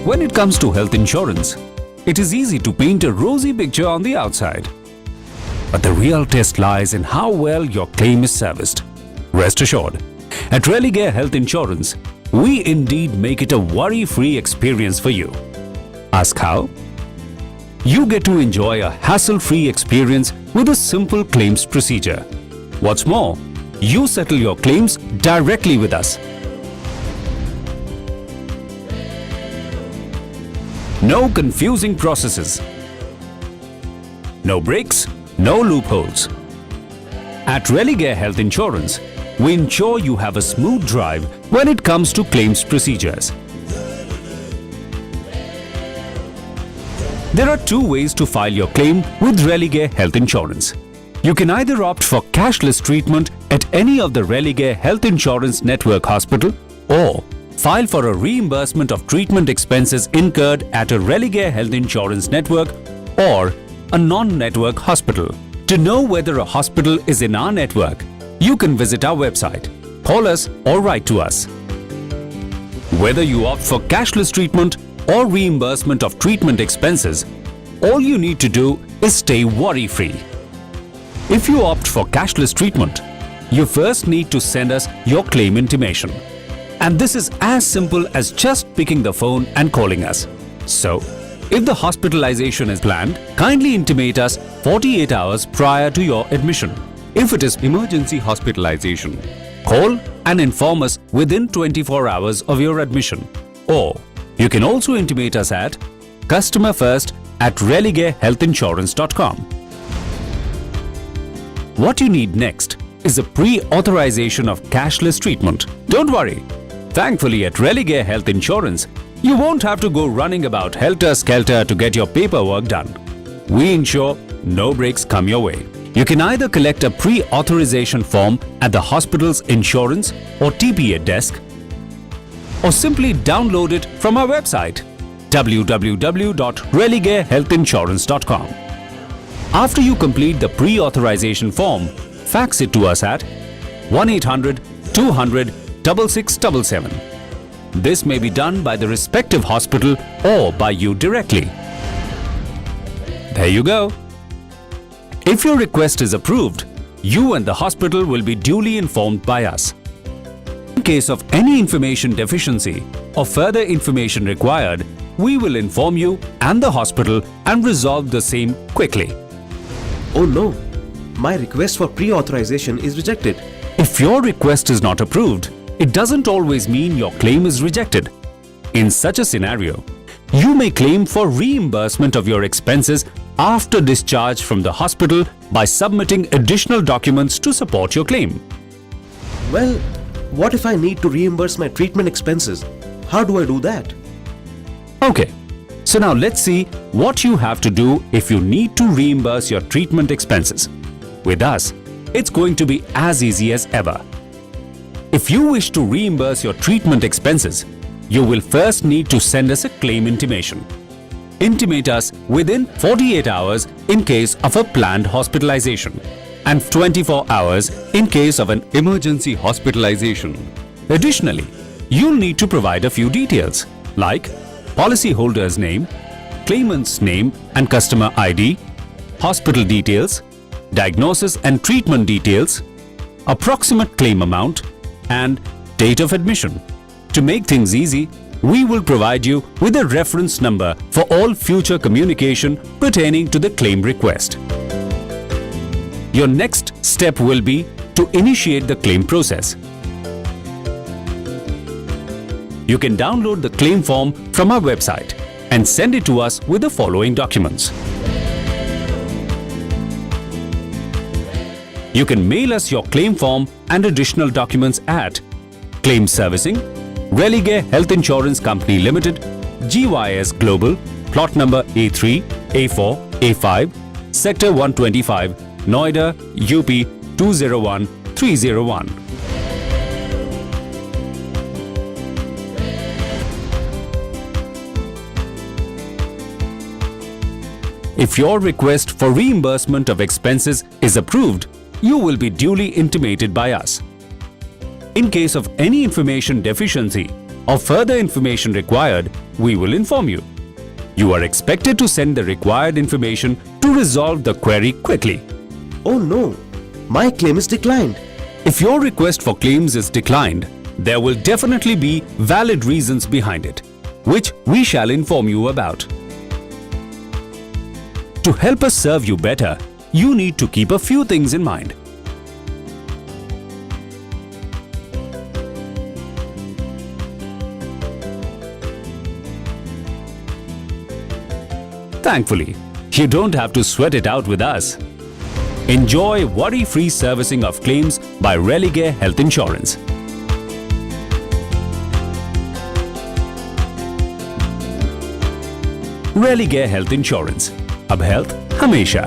When it comes to health insurance, it is easy to paint a rosy picture on the outside. But the real test lies in how well your claim is serviced. Rest assured, at Religare Health Insurance, we indeed make it a worry-free experience for you. Ask how? You get to enjoy a hassle-free experience with a simple claims procedure. What's more, you settle your claims directly with us. No confusing processes. No breaks, no loopholes. At Religare Health Insurance, we ensure you have a smooth drive when it comes to claims procedures. There are two ways to file your claim with Religare Health Insurance. You can either opt for cashless treatment at any of the Religare Health Insurance Network hospital or file for a reimbursement of treatment expenses incurred at a Religare Health Insurance Network or a non-network hospital. To know whether a hospital is in our network, you can visit our website, call us or write to us. Whether you opt for cashless treatment or reimbursement of treatment expenses, all you need to do is stay worry-free. If you opt for cashless treatment, you first need to send us your claim intimation. And this is as simple as just picking the phone and calling us. So, if the hospitalization is planned, kindly intimate us 48 hours prior to your admission. If it is emergency hospitalization, call and inform us within 24 hours of your admission. Or, you can also intimate us at customerfirst@religarehealthinsurance.com. What you need next is a pre-authorization of cashless treatment. Don't worry. Thankfully, at Religare Health Insurance, you won't have to go running about helter-skelter to get your paperwork done. We ensure no breaks come your way. You can either collect a pre-authorization form at the hospital's insurance or TPA desk, or simply download it from our website, www.religarehealthinsurance.com. After you complete the pre-authorization form, fax it to us at 1-800-200-6677. This may be done by the respective hospital or by you directly. There you go. If your request is approved, you and the hospital will be duly informed by us. In case of any information deficiency or further information required, we will inform you and the hospital and resolve the same quickly. Oh no, my request for pre-authorization is rejected. If your request is not approved, it doesn't always mean your claim is rejected. In such a scenario, you may claim for reimbursement of your expenses after discharge from the hospital by submitting additional documents to support your claim. Well, what if I need to reimburse my treatment expenses? How do I do that? Okay, so now let's see what you have to do if you need to reimburse your treatment expenses. With us, it's going to be as easy as ever. If you wish to reimburse your treatment expenses, you will first need to send us a claim intimation. Intimate us within 48 hours in case of a planned hospitalization and 24 hours in case of an emergency hospitalization. Additionally, you'll need to provide a few details like policyholder's name, claimant's name and customer ID, hospital details, diagnosis and treatment details, approximate claim amount, and date of admission. To make things easy, we will provide you with a reference number for all future communication pertaining to the claim request. Your next step will be to initiate the claim process. You can download the claim form from our website and send it to us with the following documents. You can mail us your claim form and additional documents at Claim Servicing, Religare Health Insurance Company Limited, GYS Global, plot number A3, A4, A5, Sector 125, Noida, UP 201301. If your request for reimbursement of expenses is approved, you will be duly intimated by us. In case of any information deficiency, or further information required, we will inform you. You are expected to send the required information to resolve the query quickly. Oh no, my claim is declined. If your request for claims is declined, there will definitely be valid reasons behind it, which we shall inform you about. To help us serve you better, you need to keep a few things in mind. Thankfully, you don't have to sweat it out with us. Enjoy worry-free servicing of claims by Religare Health Insurance. Religare Health Insurance. अब health हमेशा